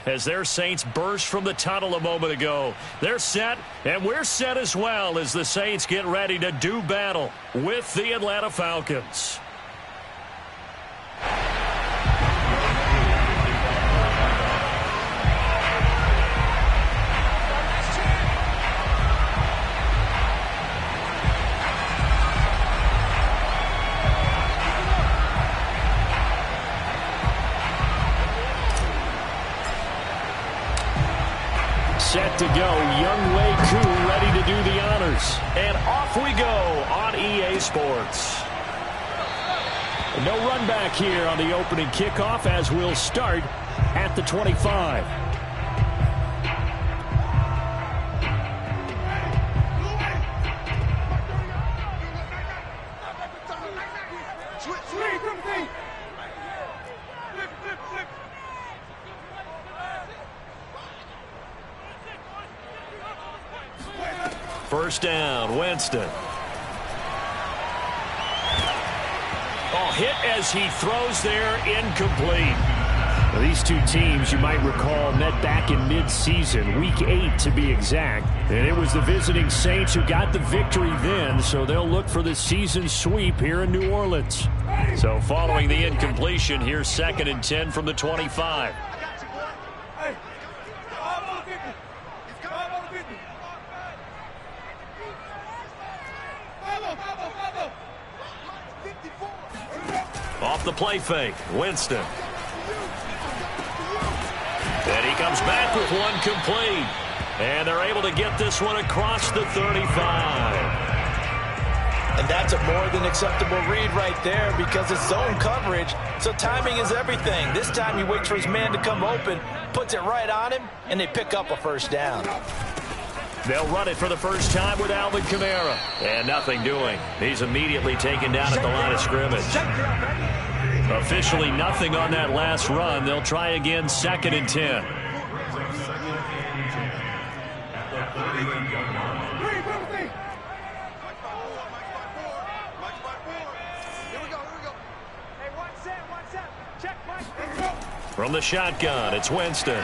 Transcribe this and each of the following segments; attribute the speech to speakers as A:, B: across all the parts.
A: as their Saints burst from the tunnel a moment ago. They're set, and we're set as well as the Saints get ready to do battle with the Atlanta Falcons. Set to go, Young Wei Koo ready to do the honors. And off we go on EA Sports. No run back here on the opening kickoff as we'll start at the 25. First down, Winston. Oh, hit as he throws there, incomplete. Now, these two teams, you might recall, met back in mid-season, Week 8 to be exact. And it was the visiting Saints who got the victory then, so they'll look for the season sweep here in New Orleans. So following the incompletion, here's 2nd and 10 from the 25. Off the play fake, Winston. And he comes back with one complete. And they're able to get this one across the 35.
B: And that's a more than acceptable read right there because it's zone coverage, so timing is everything. This time he waits for his man to come open, puts it right on him, and they pick up a first down.
A: They'll run it for the first time with Alvin Kamara. And nothing doing. He's immediately taken down at the line of scrimmage. Officially nothing on that last run. They'll try again, 2nd and 10. From the shotgun, it's Winston.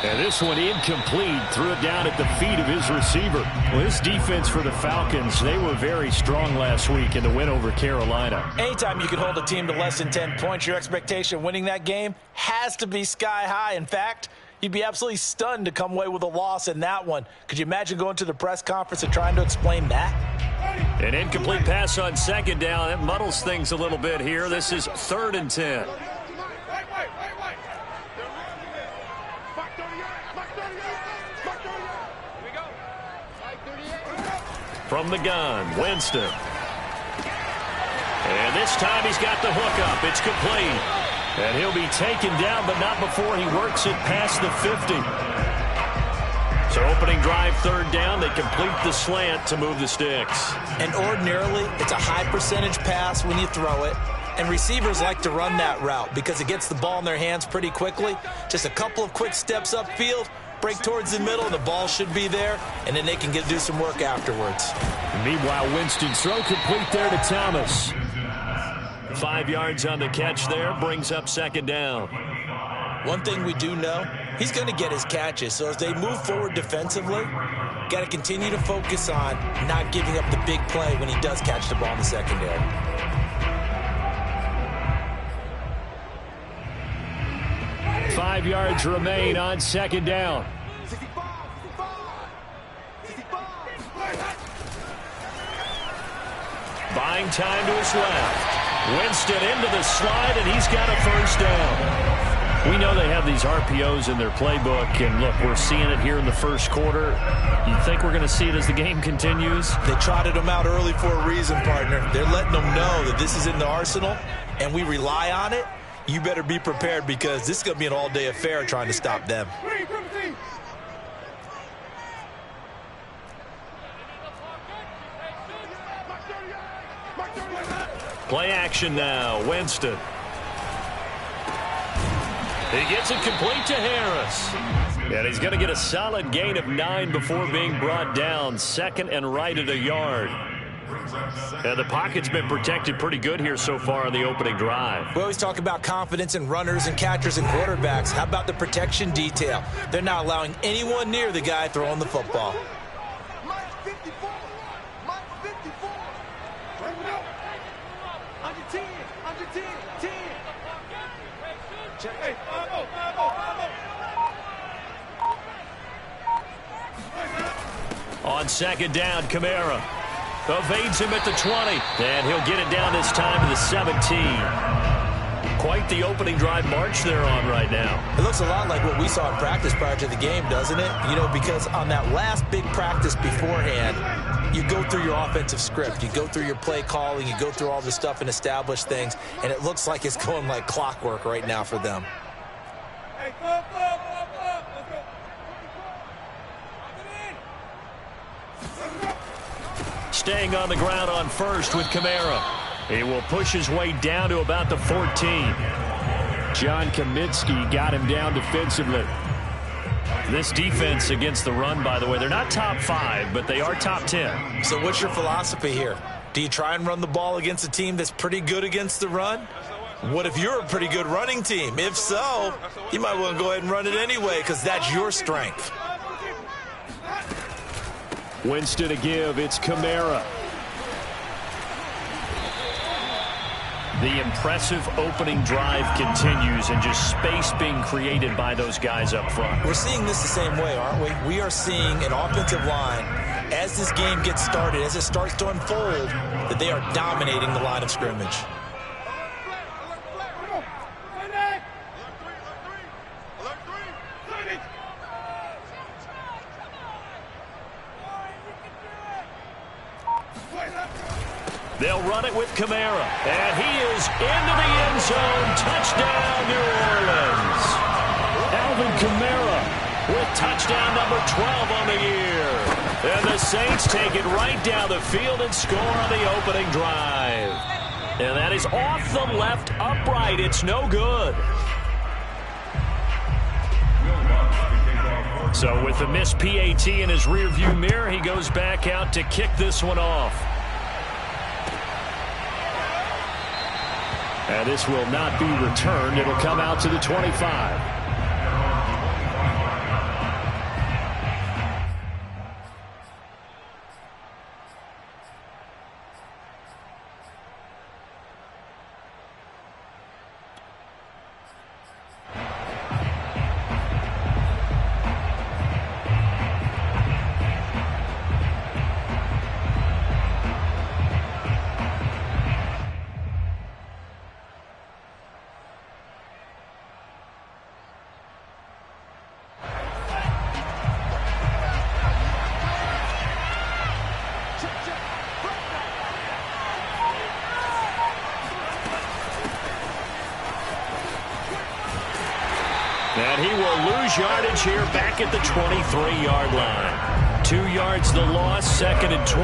A: And this one incomplete. Threw it down at the feet of his receiver. Well, this defense for the Falcons, they were very strong last week in the win over Carolina.
B: Anytime you can hold a team to less than 10 points, your expectation of winning that game has to be sky high. In fact, you'd be absolutely stunned to come away with a loss in that one. Could you imagine going to the press conference and trying to explain that?
A: An incomplete pass on 2nd down. That muddles things a little bit here. This is 3rd and 10. From the gun, Winston. And this time he's got the hook up. It's complete. And he'll be taken down, but not before he works it past the 50. So opening drive, 3rd down. They complete the slant to move the sticks.
B: And ordinarily, it's a high percentage pass when you throw it. And receivers like to run that route because it gets the ball in their hands pretty quickly. Just a couple of quick steps upfield, break towards the middle, and the ball should be there, and then they can do some work afterwards.
A: Meanwhile, Winston's throw complete there to Thomas. 5 yards on the catch there, brings up 2nd down.
B: One thing we do know, he's going to get his catches, so as they move forward defensively, got to continue to focus on not giving up the big play when he does catch the ball in the secondary.
A: Five yards remain on 2nd down. Buying time to his left. Winston into the slide, and he's got a first down. We know they have these RPOs in their playbook, and look, we're seeing it here in the first quarter. You think we're going to see it as the game continues?
B: They trotted them out early for a reason, partner. They're letting them know that this is in the arsenal, and we rely on it. You better be prepared because this is going to be an all-day affair trying to stop them.
A: Play action now, Winston. He gets it complete to Harris. And he's going to get a solid gain of 9 before being brought down. 2nd and right at a yard. And the pocket's been protected pretty good here so far on the opening drive.
B: We always talk about confidence in runners and catchers and quarterbacks. How about the protection detail? They're not allowing anyone near the guy throwing the football.
A: On second down, Kamara evades him at the 20, and he'll get it down this time to the 17. Quite the opening drive march they're on right now.
B: It looks a lot like what we saw in practice prior to the game, doesn't it? You know, because on that last big practice beforehand, you go through your offensive script, you go through your play calling, you go through all the stuff and establish things, and it looks like it's going like clockwork right now for them.
A: Staying on the ground on first with Kamara. He will push his way down to about the 14. John Kaminsky got him down defensively. This defense against the run, by the way, they're not top 5, but they are top 10.
B: So what's your philosophy here? Do you try and run the ball against a team that's pretty good against the run? What if you're a pretty good running team? If so, you might want to go ahead and run it anyway because that's your strength.
A: Winston to give. It's Kamara. The impressive opening drive continues, and just space being created by those guys up front.
B: We're seeing this the same way, aren't we? We are seeing an offensive line, as this game gets started, as it starts to unfold, that they are dominating the line of scrimmage.
A: They'll run it with Kamara, and he is into the end zone. Touchdown, New Orleans. Alvin Kamara with touchdown number 12 on the year. And the Saints take it right down the field and score on the opening drive. And that is off the left upright. It's no good. So with the missed PAT in his rearview mirror, he goes back out to kick this one off. And this will not be returned. It'll come out to the 25. And he will lose yardage here back at the 23-yard line. 2 yards the loss, 2nd and 12.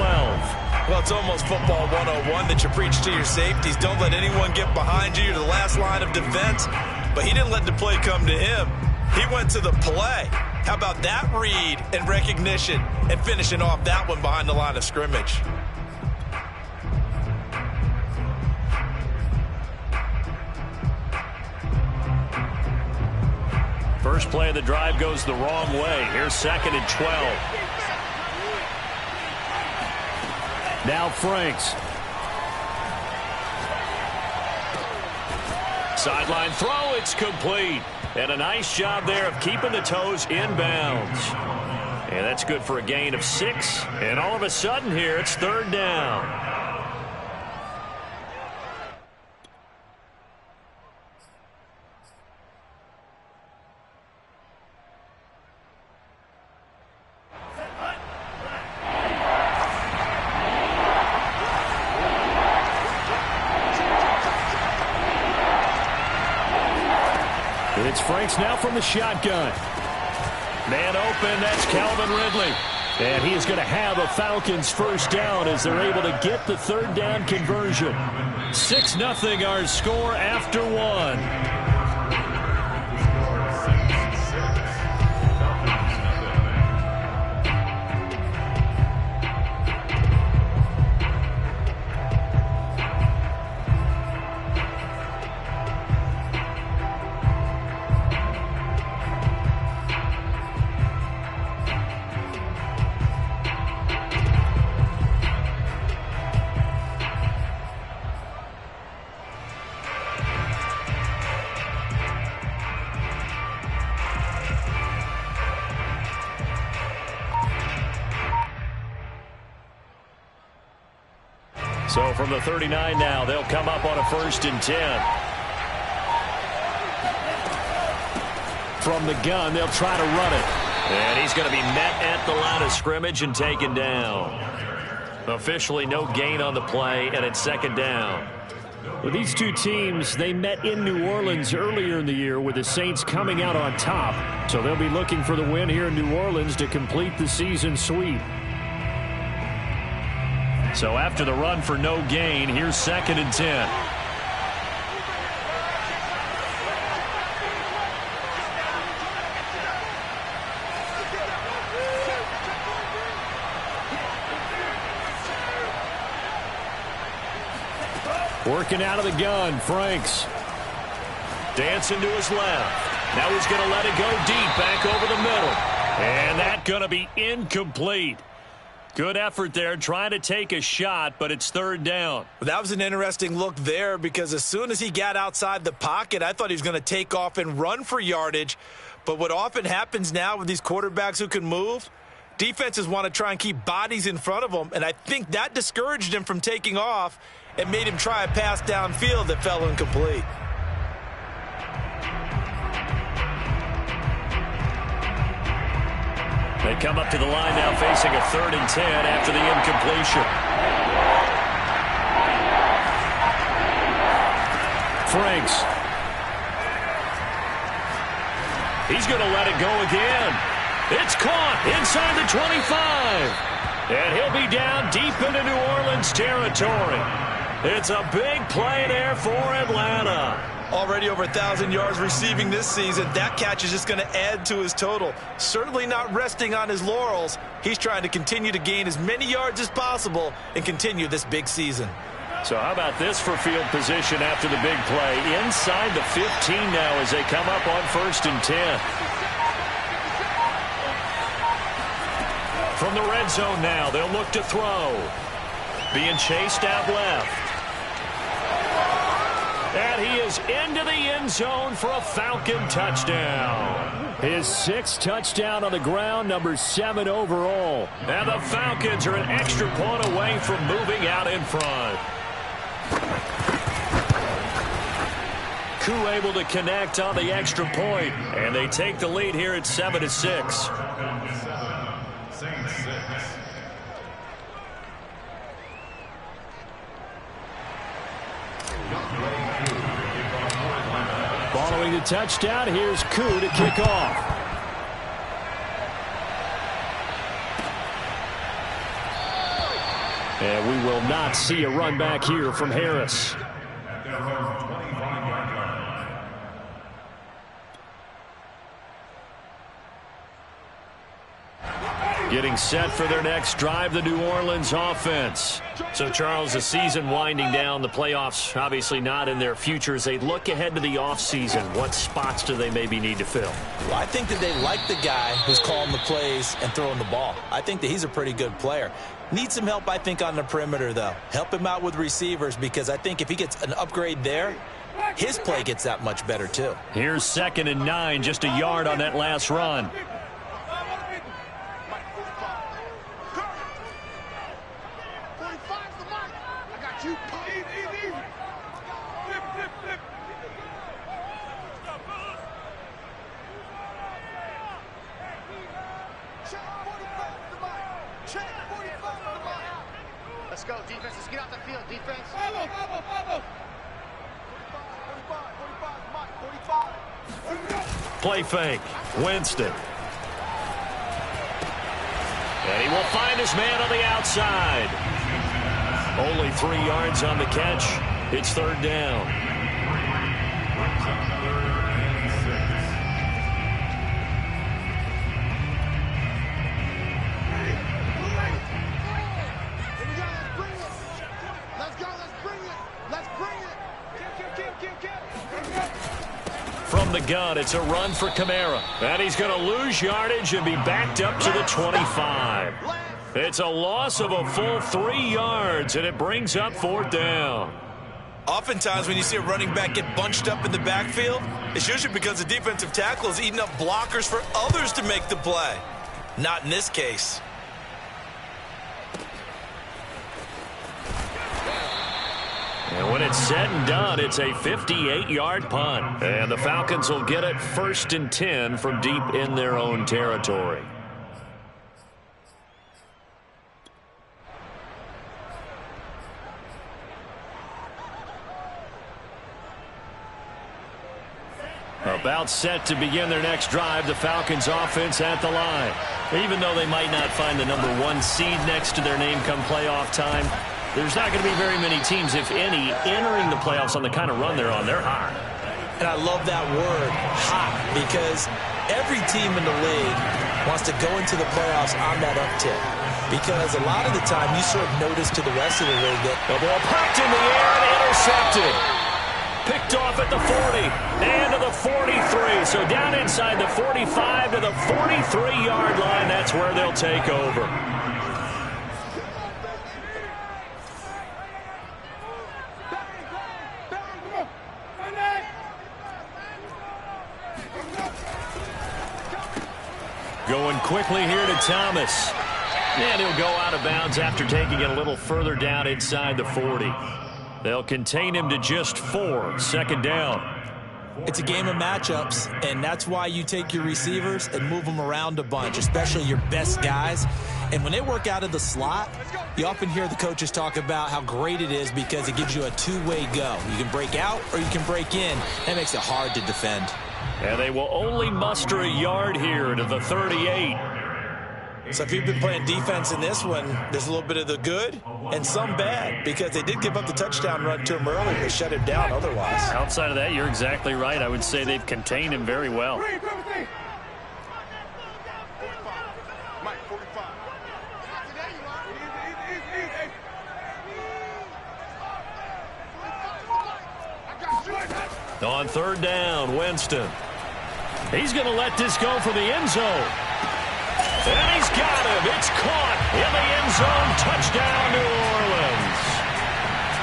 B: Well, it's almost football 101 that you preach to your safeties. Don't let anyone get behind you. You're the last line of defense. But he didn't let the play come to him. He went to the play. How about that read and recognition and finishing off that one behind the line of scrimmage?
A: First play of the drive goes the wrong way. Here's 2nd and 12. Now Franks. Sideline throw, it's complete. And a nice job there of keeping the toes inbounds. And that's good for a gain of 6. And all of a sudden here, it's 3rd down. It's Franks now from the shotgun. Man open, that's Calvin Ridley. And he is going to have a Falcons first down as they're able to get the 3rd down conversion. 6-0 our score after 1. So from the 39 now, they'll come up on a 1st and 10. From the gun, they'll try to run it. And he's going to be met at the line of scrimmage and taken down. Officially no gain on the play, and it's 2nd down. Well, these two teams, they met in New Orleans earlier in the year with the Saints coming out on top. So they'll be looking for the win here in New Orleans to complete the season sweep. So after the run for no gain, here's 2nd and 10. Working out of the gun, Franks. Dancing to his left. Now he's going to let it go deep back over the middle. And that's going to be incomplete. Good effort there, trying to take a shot, but it's 3rd down.
B: Well, that was an interesting look there because as soon as he got outside the pocket, I thought he was going to take off and run for yardage. But what often happens now with these quarterbacks who can move, defenses want to try and keep bodies in front of them, and I think that discouraged him from taking off and made him try a pass downfield that fell incomplete.
A: They come up to the line now facing a 3rd and 10 after the incompletion. Franks. He's going to let it go again. It's caught inside the 25. And he'll be down deep into New Orleans territory. It's a big play there for Atlanta.
B: Already over 1,000 yards receiving this season. That catch is just going to add to his total. Certainly not resting on his laurels. He's trying to continue to gain as many yards as possible and continue this big season.
A: So how about this for field position after the big play? Inside the 15 now as they come up on 1st and 10. From the red zone now, they'll look to throw. Being chased out left. And he is into the end zone for a Falcon touchdown. His 6th touchdown on the ground, number 7 overall. And the Falcons are an extra point away from moving out in front. Koo able to connect on the extra point, and they take the lead here at 7-6. Following the touchdown, here's Koo to kick off. And we will not see a run back here from Harris. Getting set for their next drive, the New Orleans offense. So, Charles, the season winding down, the playoffs obviously not in their future. As they look ahead to the offseason, what spots do they maybe need to fill?
B: Well, I think that they like the guy who's calling the plays and throwing the ball. I think that he's a pretty good player. Needs some help, I think, on the perimeter, though. Help him out with receivers because I think if he gets an upgrade there, his play gets that much better, too.
A: Here's 2nd and 9, just a yard on that last run.
C: Let's go, defense. Let's get out the field, defense.
A: Play fake. Winston. And he will find his man on the outside. Only 3 yards on the catch. It's 3rd down. From the gun, it's a run for Kamara. And he's going to lose yardage and be backed up to the 25. It's a loss of a full 3 yards, and it brings up 4th down.
B: Oftentimes when you see a running back get bunched up in the backfield, it's usually because the defensive tackle is eating up blockers for others to make the play. Not in this case.
A: When it's said and done, it's a 58-yard punt. And the Falcons will get it 1st and 10 from deep in their own territory. About set to begin their next drive, the Falcons offense at the line.
B: Even though they might not find the #1 seed next to their name come playoff time, there's not going to be very many teams, if any, entering the playoffs on the kind of run they're on. They're hot.
D: And I love that word, hot, because every team in the league wants to go into the playoffs on that uptick. Because a lot of the time, you sort of notice to the rest of the league that
A: the ball popped in the air and intercepted. Picked off at the 40 and to the 43. So down inside the 45 to the 43-yard line. That's where they'll take over. Going quickly here to Thomas. And he'll go out of bounds after taking it a little further down inside the 40. They'll contain him to just 4. 2nd down.
D: It's a game of matchups, and that's why you take your receivers and move them around a bunch, especially your best guys. And when they work out of the slot, you often hear the coaches talk about how great it is because it gives you a two-way go. You can break out or you can break in. That makes it hard to defend.
A: And they will only muster a yard here to the 38.
D: So if you've been playing defense in this one, there's a little bit of the good and some bad because they did give up the touchdown run to him earlier to shut him down otherwise.
A: Outside of that, you're exactly right. I would say they've contained him very well. On 3rd down, Winston. He's going to let this go for the end zone. And he's got him. It's caught in the end zone. Touchdown, New Orleans.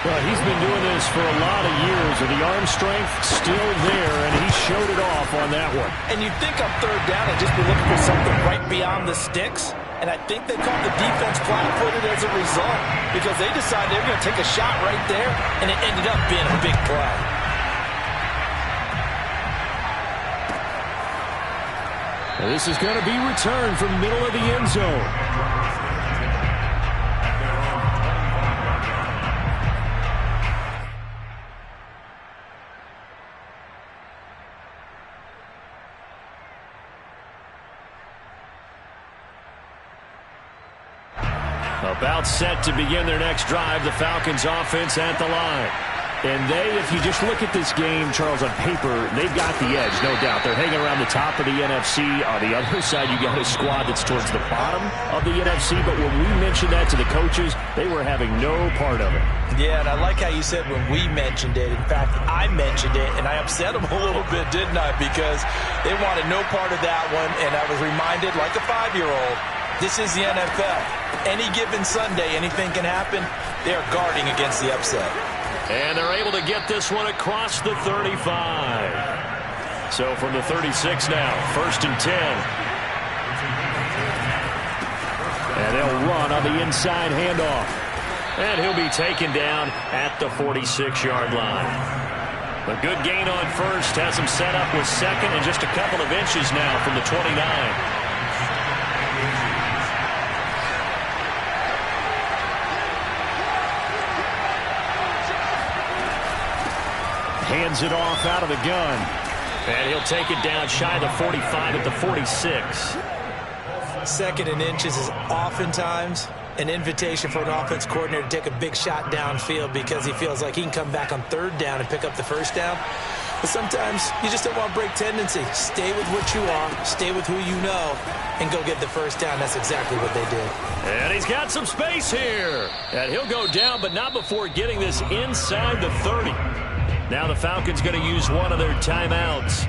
A: Well, he's been doing this for a lot of years, and the arm strength still there, and he showed it off on that one.
D: And you'd think on 3rd down they'd just be looking for something right beyond the sticks, and I think they caught the defense flat-footed as a result because they decided they were going to take a shot right there, and it ended up being a big play.
A: This is going to be returned from the middle of the end zone. About set to begin their next drive, the Falcons offense at the line. And if you just look at this game, Charles, on paper, they've got the edge, no doubt. They're hanging around the top of the NFC. On the other side, you got a squad that's towards the bottom of the NFC. But when we mentioned that to the coaches, they were having no part of it.
D: Yeah, and I like how you said when we mentioned it. In fact, I mentioned it, and I upset them a little bit, didn't I? Because they wanted no part of that one, and I was reminded, like a 5-year-old, this is the NFL. Any given Sunday, anything can happen. They are guarding against the upset.
A: And they're able to get this one across the 35. So from the 36 now, 1st and 10. And they'll run on the inside handoff. And he'll be taken down at the 46-yard line. A good gain on 1st, has him set up with 2nd and just a couple of inches now from the 29. Hands it off out of the gun. And he'll take it down shy of the 45 at the 46.
D: 2nd and inches is oftentimes an invitation for an offense coordinator to take a big shot downfield because he feels like he can come back on 3rd down and pick up the 1st down. But sometimes you just don't want to break tendency. Stay with what you are, stay with who you know, and go get the 1st down. That's exactly what they did.
A: And he's got some space here. And he'll go down, but not before getting this inside the 30. Now the Falcons going to use one of their timeouts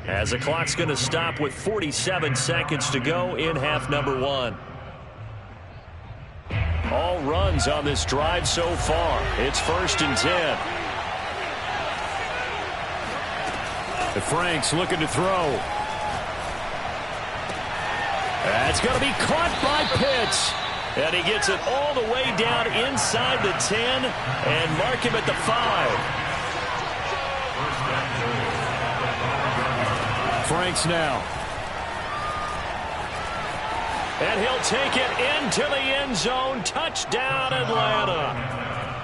A: as the clock's going to stop with 47 seconds to go in half number 1. All runs on this drive so far. It's 1st and 10. Frank's looking to throw. That's going to be caught by Pitts. And he gets it all the way down inside the 10 and mark him at the 5. Franks now. And he'll take it into the end zone. Touchdown, Atlanta.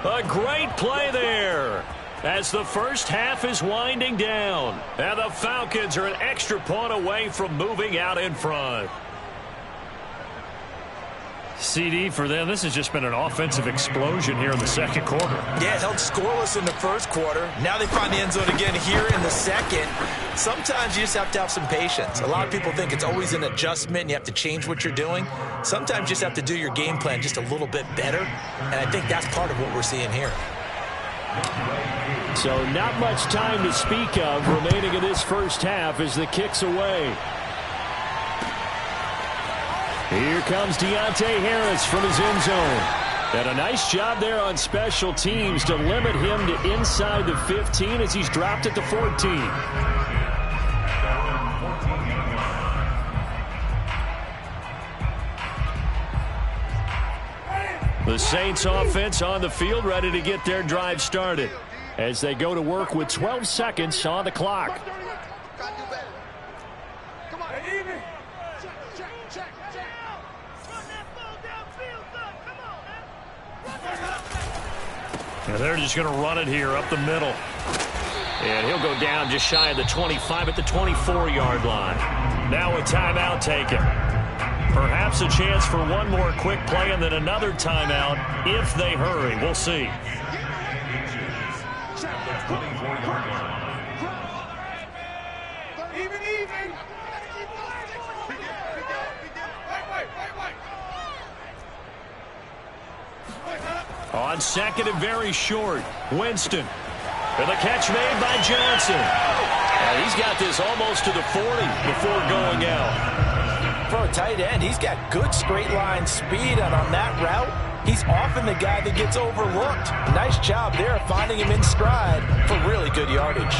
A: A great play there as the first half is winding down. And the Falcons are an extra point away from moving out in front. CD, for them, this has just been an offensive explosion here in the second quarter.
D: Yeah, it held scoreless in the first quarter. Now they find the end zone again here in the second. Sometimes you just have to have some patience. A lot of people think it's always an adjustment and you have to change what you're doing. Sometimes you just have to do your game plan just a little bit better, and I think that's part of what we're seeing here.
A: So not much time to speak of remaining in this first half as the kick's away. Here comes Deontay Harris from his end zone. And a nice job there on special teams to limit him to inside the 15 as he's dropped at the 14. The Saints offense on the field ready to get their drive started as they go to work with 12 seconds on the clock. And they're just going to run it here up the middle. And he'll go down just shy of the 25 at the 24-yard line. Now a timeout taken. Perhaps a chance for one more quick play and then another timeout if they hurry. We'll see. On second and very short, Winston. And the catch made by Johnson. And he's got this almost to the 40 before going out.
D: For a tight end, he's got good straight line speed, and on that route, he's often the guy that gets overlooked. Nice job there finding him in stride for really good yardage.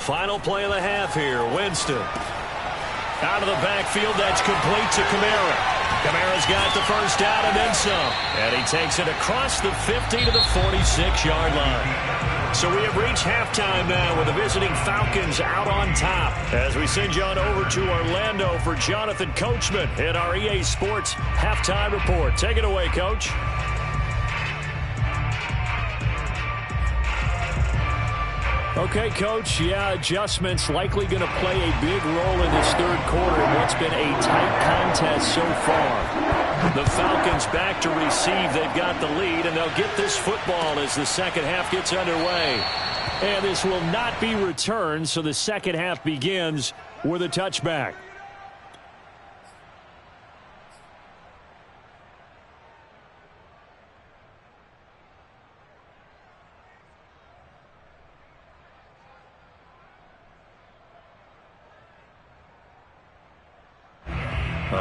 A: Final play of the half here. Winston. Out of the backfield. That's complete to Kamara. Kamara's got the first down and then some. And he takes it across the 50 to the 46-yard line. So we have reached halftime now with the visiting Falcons out on top. As we send you on over to Orlando for Jonathan Coachman in our EA Sports Halftime Report. Take it away, Coach. Okay, Coach, yeah, adjustments likely going to play a big role in this third quarter in what's been a tight contest so far. The Falcons back to receive. They've got the lead, and they'll get this football as the second half gets underway. And this will not be returned, so the second half begins with a touchback.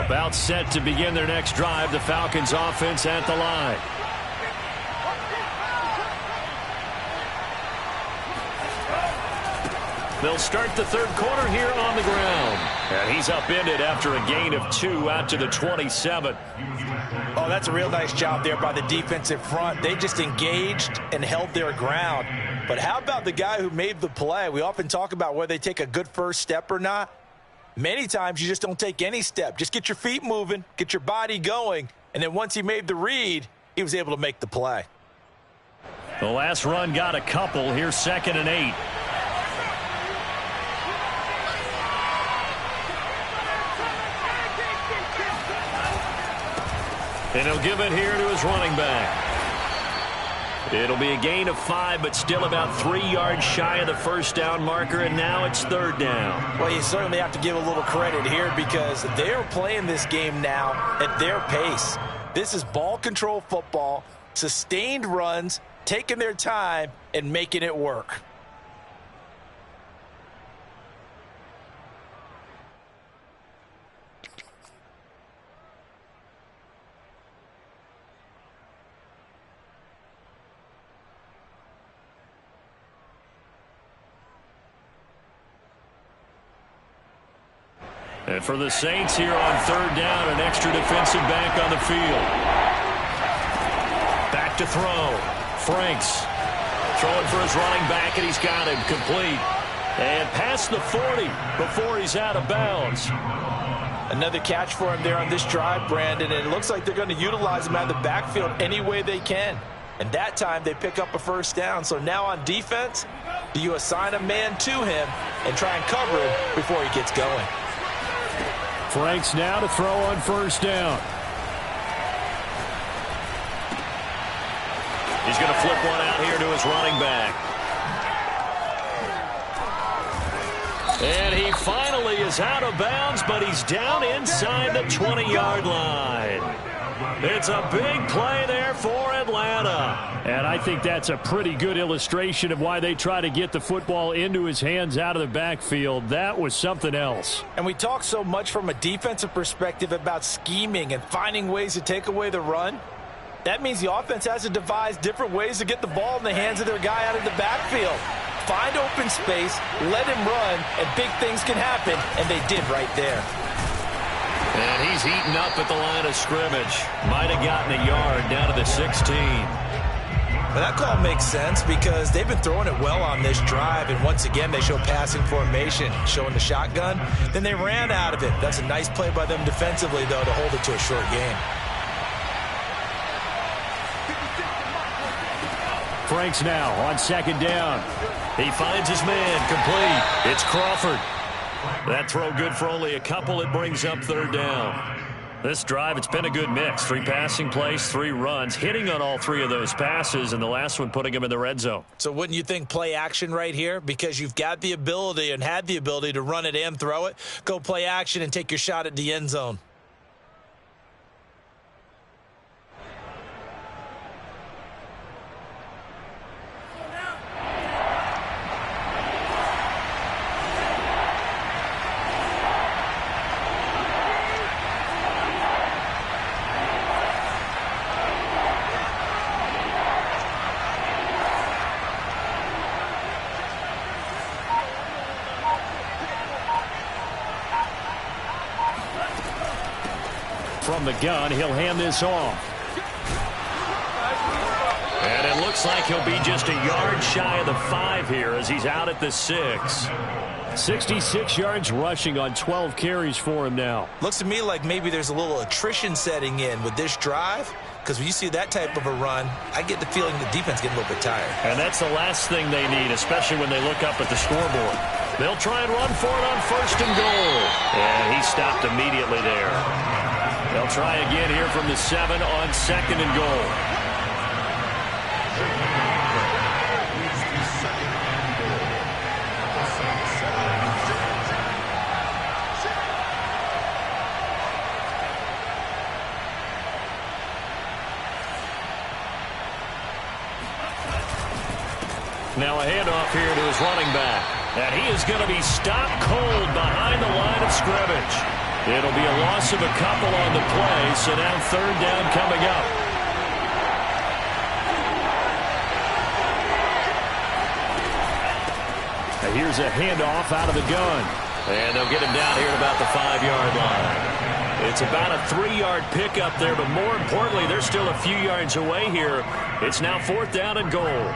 A: About set to begin their next drive. The Falcons offense at the line. They'll start the third quarter here on the ground. And he's upended after a gain of 2 out to the 27.
D: Oh, that's a real nice job there by the defensive front. They just engaged and held their ground. But how about the guy who made the play? We often talk about whether they take a good first step or not. Many times you just don't take any step. Just get your feet moving, get your body going, and then once he made the read, he was able to make the play.
A: The last run got a couple. Here's 2nd and 8. And he'll give it here to his running back. It'll be a gain of 5, but still about 3 yards shy of the first down marker, and now it's 3rd down.
D: Well, you certainly have to give a little credit here because they're playing this game now at their pace. This is ball control football, sustained runs,
B: taking their time and making it work.
A: And for the Saints here on third down, an extra defensive back on the field. Back to throw. Franks throwing for his running back, and he's got him complete. And past the 40 before he's out of bounds.
B: Another catch for him there on this drive, Brandon, and it looks like they're going to utilize him out of the backfield any way they can. And that time they pick up a first down. So now on defense, do you assign a man to him and try and cover him before he gets going?
A: Franks now to throw on first down. He's going to flip one out here to his running back. And he finally is out of bounds, but he's down inside the 20-yard line. It's a big play there for Atlanta. And I think that's a pretty good illustration of why they try to get the football into his hands out of the backfield. That was something else.
B: And we talk so much from a defensive perspective about scheming and finding ways to take away the run. That means the offense has to devise different ways to get the ball in the hands of their guy out of the backfield. Find open space, let him run, and big things can happen, and they did right there.
A: And he's heating up at the line of scrimmage. Might have gotten a yard down to the 16.
B: Well, that call makes sense because they've been throwing it well on this drive, and once again they show passing formation, showing the shotgun. Then they ran out of it. That's a nice play by them defensively, though, to hold it to a short game.
A: Franks now on second down. He finds his man, complete. It's Crawford. That throw good for only a couple. It brings up third down. This drive, it's been a good mix. 3 passing plays, 3 runs, hitting on all 3 of those passes, and the last one putting him in the red zone.
B: So wouldn't you think play action right here? Because you've got the ability and had the ability to run it and throw it. Go play action and take your shot at the end zone.
A: From the gun, he'll hand this off. And it looks like he'll be just a yard shy of the 5 here as he's out at the 6. 66 yards rushing on 12 carries for him now.
B: Looks to me like maybe there's a little attrition setting in with this drive, because when you see that type of a run, I get the feeling the defense getting a little bit tired.
A: And that's the last thing they need, especially when they look up at the scoreboard. They'll try and run for it on first and goal. And he stopped immediately there. They'll try again here from the 7 on second and goal. Now a handoff here to his running back. And he is going to be stopped cold behind the line of scrimmage. It'll be a loss of a couple on the play, so now third down coming up. And here's a handoff out of the gun. And they'll get him down here at about the 5-yard line. It's about a 3-yard pickup there, but more importantly, they're still a few yards away here. It's now 4th down and goal.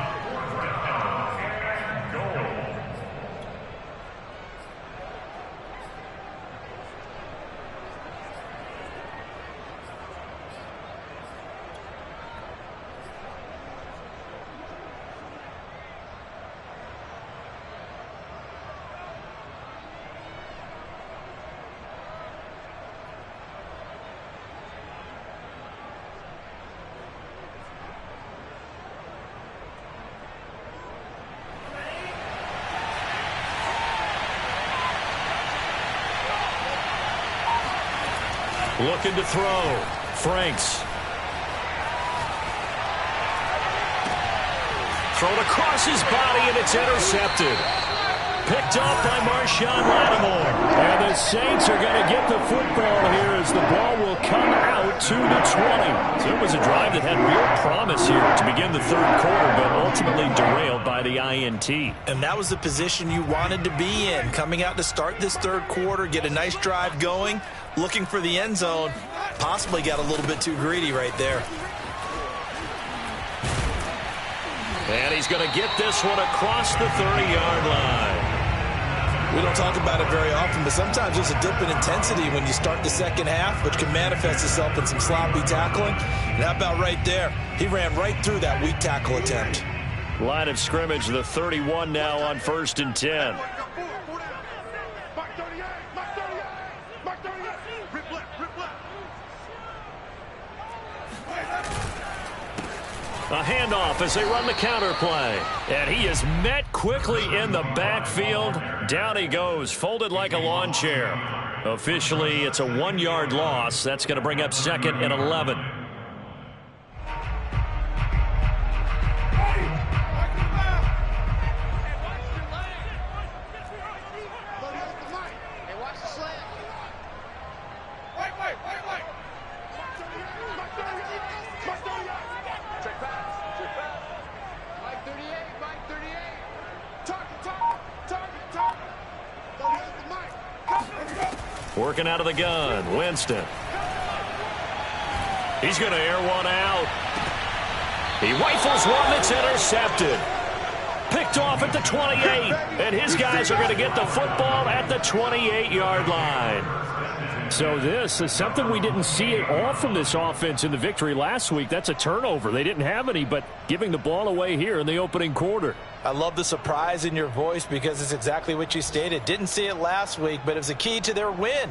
A: Looking to throw. Franks. Thrown across his body, and it's intercepted. Picked up by Marshawn Lattimore. And the Saints are going to get the football here as the ball will come out to the 20. So it was a drive that had real promise here to begin the third quarter, but ultimately derailed by the INT.
D: And that was the position you wanted to be in, coming out to start this third quarter, get a nice drive going, looking for the end zone. Possibly got a little bit too greedy right there.
A: And he's going to get this one across the 30-yard line.
D: We don't talk about it very often, but sometimes there's a dip in intensity when you start the second half, which can manifest itself in some sloppy tackling. And how about right there? He ran right through that weak tackle attempt.
A: Line of scrimmage, the 31 now on 1st and 10. A handoff as they run the counter play. And he is met quickly in the backfield. Down he goes, folded like a lawn chair. Officially, it's a 1-yard loss. That's going to bring up 2nd and 11. Working out of the gun, Winston. He's going to air one out. He rifles one that's intercepted. Picked off at the 28. And his guys are going to get the football at the 28-yard line. So this is something we didn't see at all from this offense in the victory last week. That's a turnover. They didn't have any, but giving the ball away here in the opening quarter.
D: I love the surprise in your voice because it's exactly what you stated. Didn't see it last week, but it was a key to their win.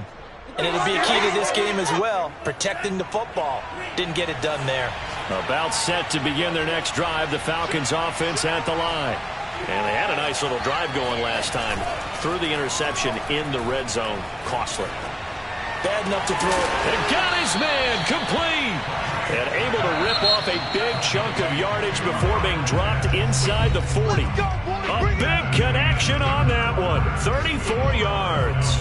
D: And it'll be a key to this game as well, protecting the football. Didn't get it done there.
A: About set to begin their next drive, the Falcons offense at the line. And they had a nice little drive going last time. Threw the interception in the red zone. Costly.
D: Bad enough to throw it.
A: And got his man complete. And able to rip off a big chunk of yardage before being dropped inside the 40. A big connection on that one. 34 yards.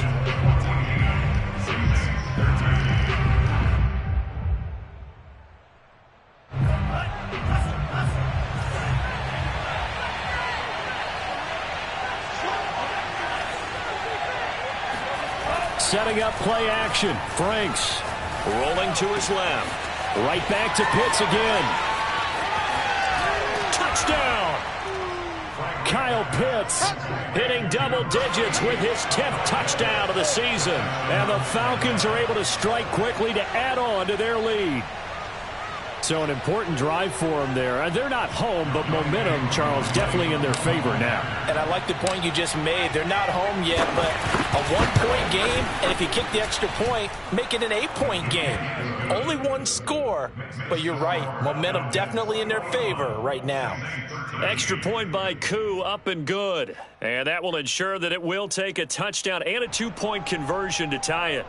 A: Setting up play action. Franks rolling to his left. Right back to Pitts again. Touchdown. Kyle Pitts hitting double digits with his 10th touchdown of the season. And the Falcons are able to strike quickly to add on to their lead. So an important drive for them there. They're not home, but momentum, Charles, definitely in their favor now.
D: And I like the point you just made. They're not home yet, but a 1-point game, and if you kick the extra point, make it an 8-point game. Only one score, but you're right. Momentum definitely in their favor right now.
A: Extra point by Koo, up and good. And that will ensure that it will take a touchdown and a 2-point conversion to tie it.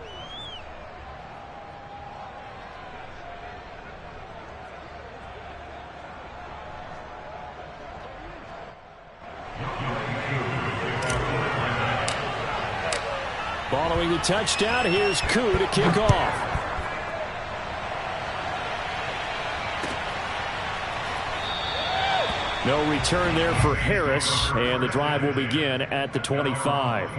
A: Following the touchdown, here's Koo to kick off. No return there for Harris, and the drive will begin at the 25.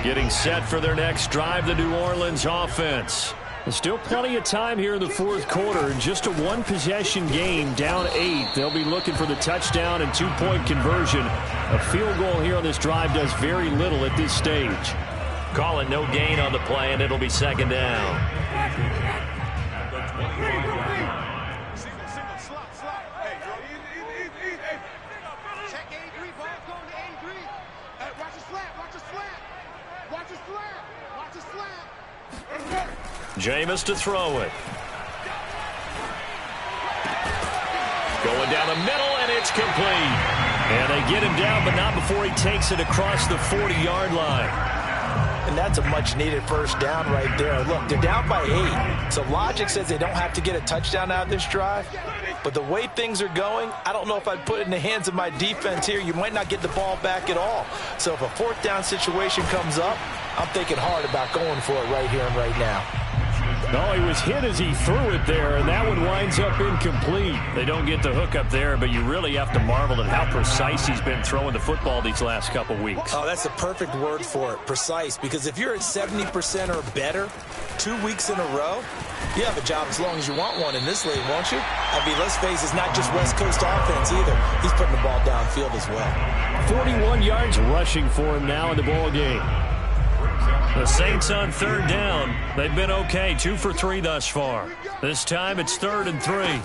A: Getting set for their next drive, the New Orleans offense. There's still plenty of time here in the fourth quarter. Just a one-possession game, down 8. They'll be looking for the touchdown and 2-point conversion. A field goal here on this drive does very little at this stage. Call it no gain on the play, and it'll be second down.
C: Check 83, ball going to 83. Watch the slap, watch the slap. Watch the slap, watch the slap.
A: Jameis to throw it. Going down the middle, and it's complete. And they get him down, but not before he takes it across the 40-yard line.
D: And that's a much-needed first down right there. Look, they're down by 8, so logic says they don't have to get a touchdown out of this drive. But the way things are going, I don't know if I'd put it in the hands of my defense here. You might not get the ball back at all. So if a fourth down situation comes up, I'm thinking hard about going for it right here and right now.
A: No, he was hit as he threw it there, and that one winds up incomplete. They don't get the hook up there, but you really have to marvel at how precise he's been throwing the football these last couple weeks.
D: Oh, that's the perfect word for it, precise, because if you're at 70% or better 2 weeks in a row, you have a job as long as you want one in this league, won't you? I mean, let's face it, it's not just West Coast offense either. He's putting the ball downfield as well.
A: 41 yards rushing for him now in the ball game. The Saints on third down. They've been okay, 2 for 3 thus far. This time it's 3rd and 3.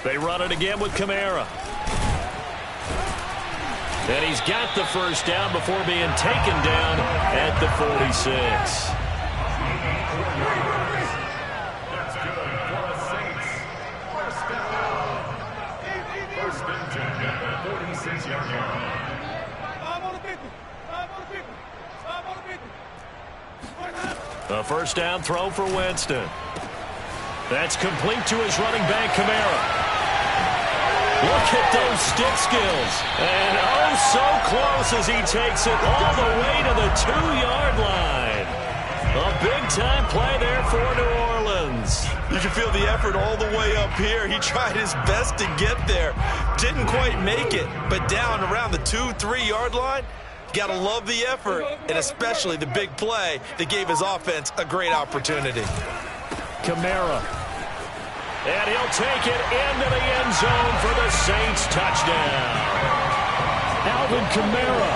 A: They run it again with Kamara. And he's got the first down before being taken down at the 46.
C: That's good for the Saints. First down. First and 10 at the 46-yard line.
A: A first down throw for Winston. That's complete to his running back, Kamara. Look at those stick skills. And oh, so close as he takes it all the way to the 2-yard line. A big-time play there for New Orleans.
B: You can feel the effort all the way up here. He tried his best to get there. Didn't quite make it, but down around the 2-3-yard line, got to love the effort, and especially the big play that gave his offense a great opportunity.
A: Kamara. And he'll take it into the end zone for the Saints touchdown. Alvin Kamara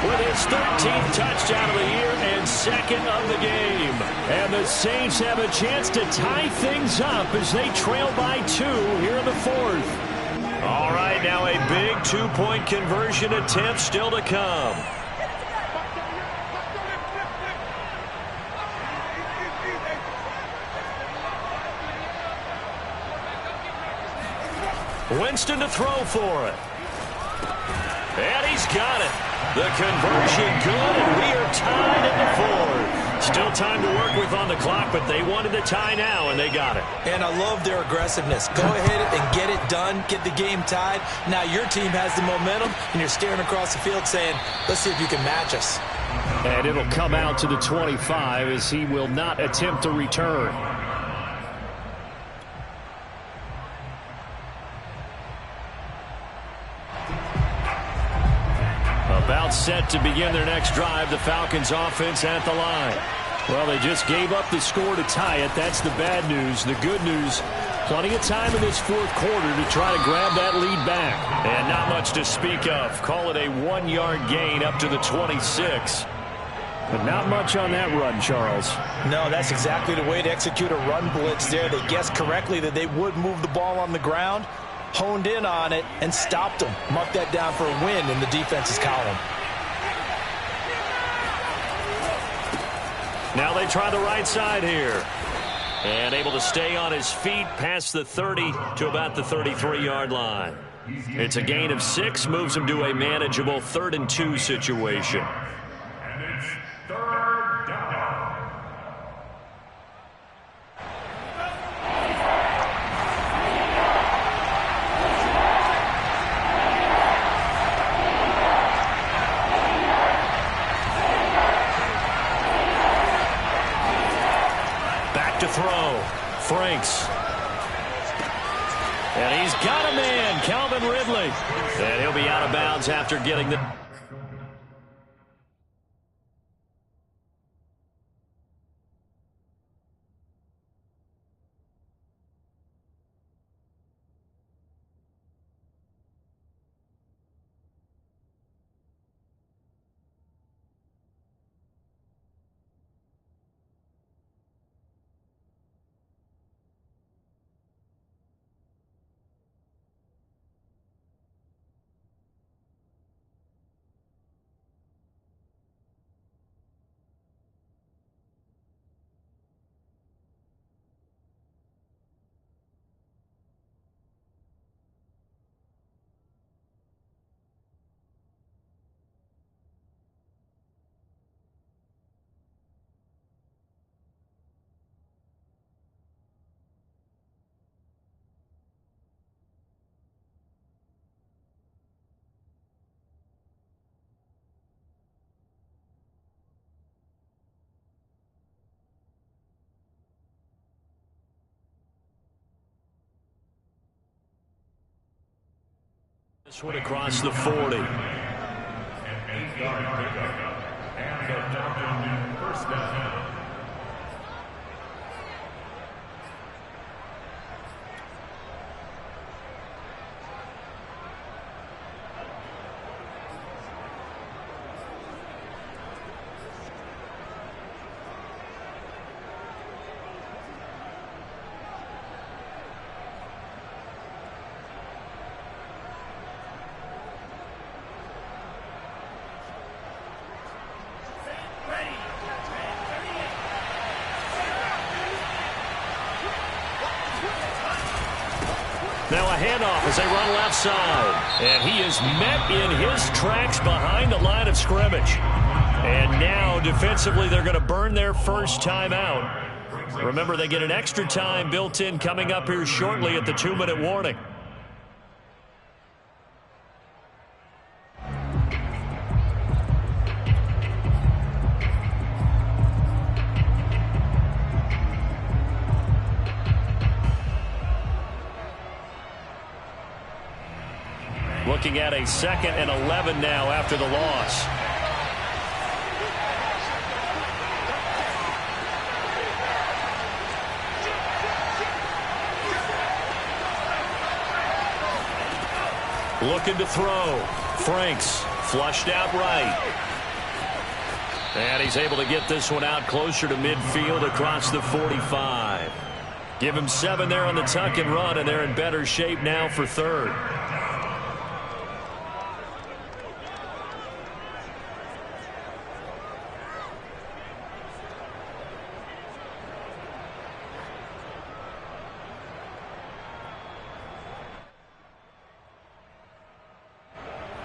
A: with his 13th touchdown of the year and 2nd of the game. And the Saints have a chance to tie things up as they trail by 2 here in the 4th. All right, now a big 2-point conversion attempt still to come. Winston to throw for it. And he's got it. The conversion good, and we are tied at the 4th. Still time to work with on the clock, but they wanted the tie now, and they got it.
D: And I love their aggressiveness. Go ahead and get it done, get the game tied. Now your team has the momentum, and you're staring across the field saying, let's see if you can match us.
A: And it'll come out to the 25 as he will not attempt to return. About set to begin their next drive, the Falcons offense at the line. Well, they just gave up the score to tie it. That's the bad news. The good news, plenty of time in this 4th quarter to try to grab that lead back. And not much to speak of. Call it a 1-yard gain up to the 26. But not much on that run, Charles.
D: No, that's exactly the way to execute a run blitz there. They guessed correctly that they would move the ball on the ground, honed in on it, and stopped them. Mark that down for a win in the defense's column.
A: Now they try the right side here. And able to stay on his feet past the 30 to about the 33-yard line. It's a gain of 6, moves him to a manageable 3rd and 2 situation.
C: And it's 3rd down.
A: To throw. Franks. And he's got a man, Calvin Ridley. And he'll be out of bounds after getting the... This one across the 40.
E: First down.
A: Now a handoff as they run left side. And he is met in his tracks behind the line of scrimmage. And now defensively they're going to burn their first time out. Remember, they get an extra time built in coming up here shortly at the 2-minute warning. Looking at a 2nd and 11 now after the loss. Looking to throw. Franks flushed out right. And he's able to get this one out closer to midfield across the 45. Give him 7 there on the tuck and run, and they're in better shape now for 3rd.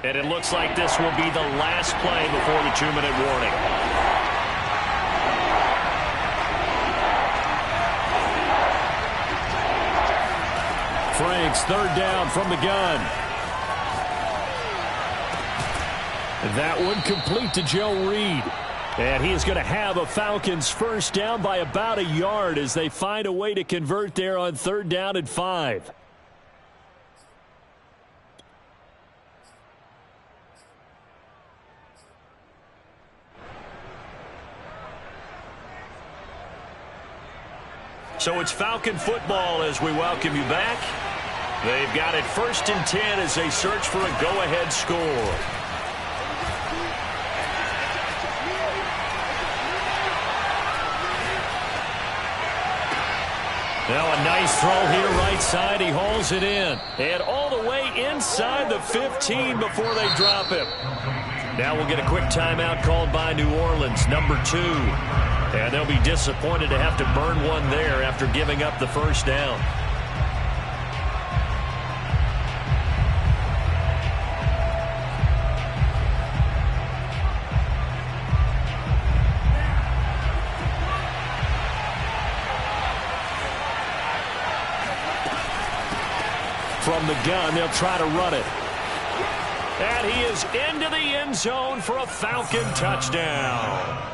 A: And it looks like this will be the last play before the 2-minute warning. Franks, 3rd down from the gun. That one complete to Joe Reed. And he is going to have a Falcons first down by about a yard as they find a way to convert there on 3rd down and 5. So it's Falcon football as we welcome you back. They've got it 1st and 10 as they search for a go-ahead score. Now a nice throw here right side. He hauls it in. And all the way inside the 15 before they drop him. Now we'll get a quick timeout called by New Orleans, number 2. And they'll be disappointed to have to burn one there after giving up the first down. From the gun, they'll try to run it. And he is into the end zone for a Falcon touchdown.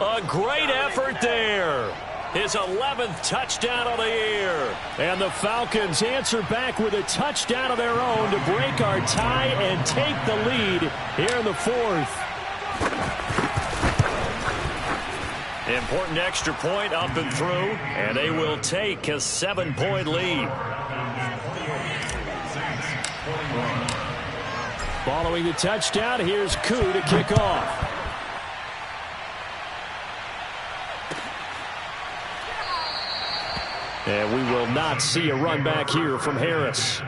A: A great effort there. His 11th touchdown of the year. And the Falcons answer back with a touchdown of their own to break our tie and take the lead here in the 4th. Important extra point up and through, and they will take a 7-point lead. Following the touchdown, here's Koo to kick off. And we will not see a run back here from Harris.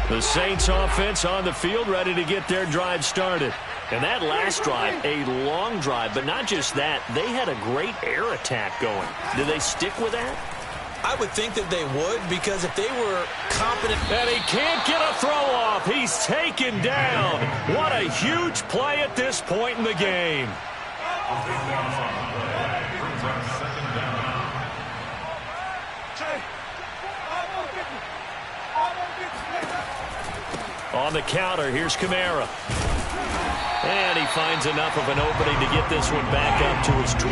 A: The Saints offense on the field ready to get their drive started. And that last drive, a long drive, but not just that, they had a great air attack going. Do they stick with that?
B: I would think that they would, because if they were competent.
A: And he can't get a throw off. He's taken down. What a huge play at this point in the game. On the counter, here's Kamara. And he finds enough of an opening to get this one back up to his 20.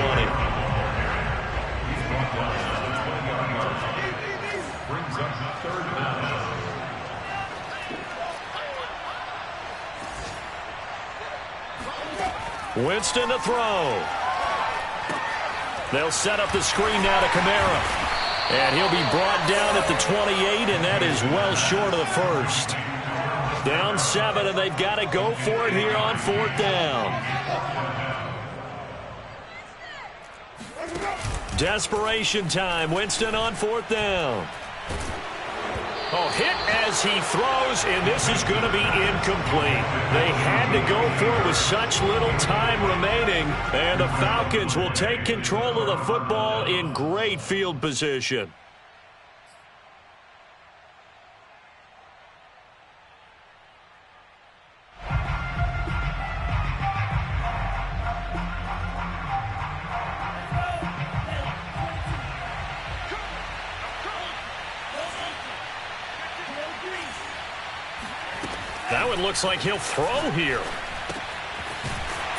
E: Brings up 3rd down.
A: Winston to throw. They'll set up the screen now to Kamara. And he'll be brought down at the 28, and that is well short of the first. Down 7, and they've got to go for it here on 4th down. Desperation time. Winston on 4th down. Oh, hit as he throws, and this is going to be incomplete. They had to go for it with such little time remaining, and the Falcons will take control of the football in great field position. That one looks like he'll throw here.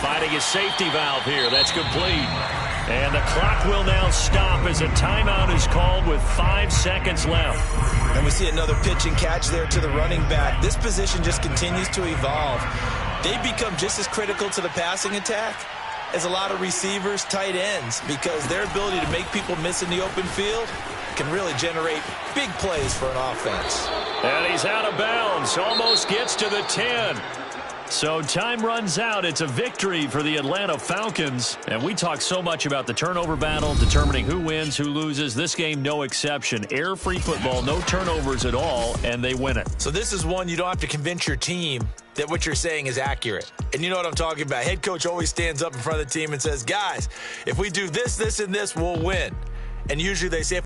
A: Finding his safety valve here. That's complete. And the clock will now stop as a timeout is called with 5 seconds left.
B: And we see another pitch and catch there to the running back. This position just continues to evolve. They become just as critical to the passing attack as a lot of receivers, tight ends, because their ability to make people miss in the open field can really generate big plays for an offense.
A: And he's out of bounds. Almost gets to the 10. So time runs out. It's a victory for the Atlanta Falcons. And we talk so much about the turnover battle, determining who wins, who loses. This game, no exception. Error-free football, no turnovers at all, and they win it.
B: So this is one you don't have to convince your team that what you're saying is accurate. And you know what I'm talking about. Head coach always stands up in front of the team and says, guys, if we do this, this, and this, we'll win. And usually they say,